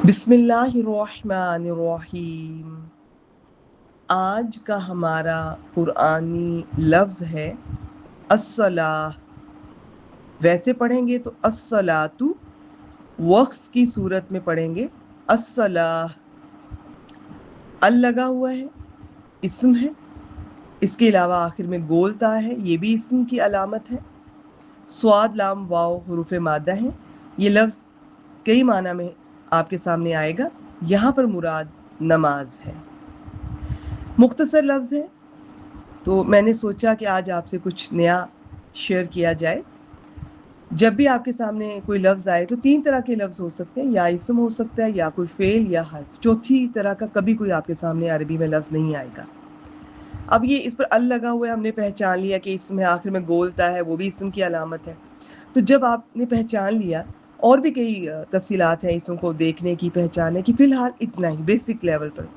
बिस्मिल्लाहिर्रहमानिर्रहीम। आज का हमारा कुरानी लफ्ज़ है अस्सलाह। वैसे पढ़ेंगे तो अस्सलातु, वक्फ की सूरत में पढ़ेंगे अस्सलाह। अल लगा हुआ है, इस्म है। इसके अलावा आखिर में गोलता है, ये भी इस्म की अलामत है। स्वाद लाम वाव हुरूफ मादा है। ये लफ्ज़ कई माना में आपके सामने आएगा। यहाँ पर मुराद नमाज है। मुख्तसर लफ्ज़ है, तो मैंने सोचा कि आज आपसे कुछ नया शेयर किया जाए। जब भी आपके सामने कोई लफ्ज़ आए तो 3 तरह के लफ्ज़ हो सकते हैं, या इस्म हो सकता है, या कोई फ़ेल या हर्फ। चौथी तरह का कभी कोई आपके सामने अरबी में लफ्ज़ नहीं आएगा। अब ये इस पर अल लगा हुआ है, हमने पहचान लिया कि इस्म है, आखिर में गोलता है, वो भी इस्म की अलामत है। तो जब आपने पहचान लिया, और भी कई तफसीलात हैं इसम को देखने की, पहचानने की, फ़िलहाल इतना ही बेसिक लेवल पर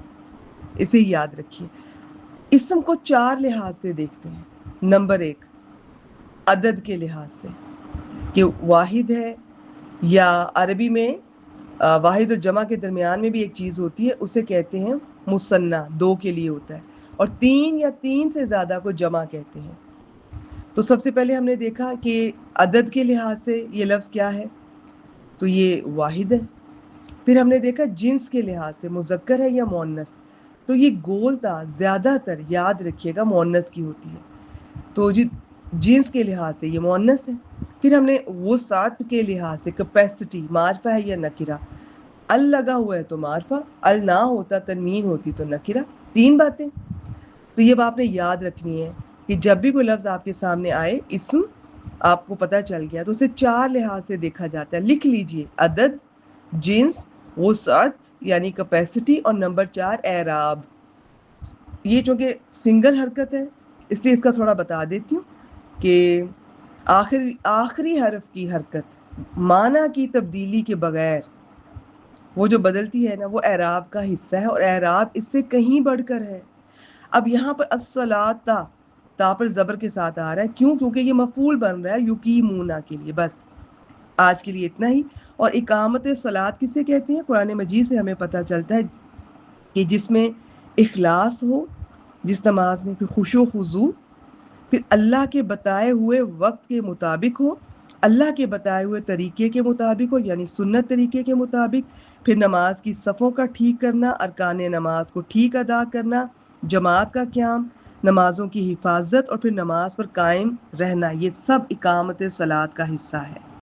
इसे ही याद रखिए। इस्म को 4 लिहाज से देखते हैं। नंबर 1, अदद के लिहाज से कि वाहिद है, या अरबी में वाहिद और जमा के दरमियान में भी एक चीज़ होती है, उसे कहते हैं मुसन्ना, 2 के लिए होता है, और 3 या 3 से ज़्यादा को जमा कहते हैं। तो सबसे पहले हमने देखा कि अदद के लिहाज से ये लफ्ज़ क्या है, तो ये वाहिद है। फिर हमने देखा जिन्स के लिहाज से मुज़क्कर है या मुअन्नस, तो ये गोलता ज़्यादातर याद रखिएगा मुअन्नस की होती है, तो जी जिन्स के लिहाज से ये मुअन्नस है। फिर हमने वुसाअत के लिहाज से कैपेसिटी, मारफा है या नकिरा। अल लगा हुआ है तो मारफा, अल ना होता तनवीन होती तो नकिरा। 3 बातें तो ये आपने याद रखनी है कि जब भी कोई लफ्ज़ आपके सामने आए, इस्म आपको पता चल गया, तो उसे 4 लिहाज से देखा जाता है। लिख लीजिए, अदद, जिन्स, वुसअत यानी कैपेसिटी, और नंबर 4 एराब। ये चूँकि सिंगल हरकत है, इसलिए इसका थोड़ा बता देती हूँ कि आखिरी हर्फ की हरकत माना की तब्दीली के बगैर वो जो बदलती है ना, वो एराब का हिस्सा है, और एराब इससे कहीं बढ़कर है। अब यहाँ पर अस्सलाता, ता पर ज़बर के साथ आ रहा है, क्यों? क्योंकि ये मफूल बन रहा है युकीमूना के लिए। बस आज के लिए इतना ही। और इकामत सलात किसे कहते हैं? कुरान मजीद से हमें पता चलता है कि जिसमें इखलास हो, जिस नमाज में फिर खुशो खुजू, फिर अल्लाह के बताए हुए वक्त के मुताबिक हो, अल्लाह के बताए हुए तरीके के मुताबिक हो, यानी सुन्नत तरीके के मुताबिक, फिर नमाज की सफ़ों का ठीक करना, अरकान नमाज को ठीक अदा करना, जमात का क़याम, नमाज़ों की हिफाजत, और फिर नमाज पर कायम रहना, ये सब इकामत सलात का हिस्सा है।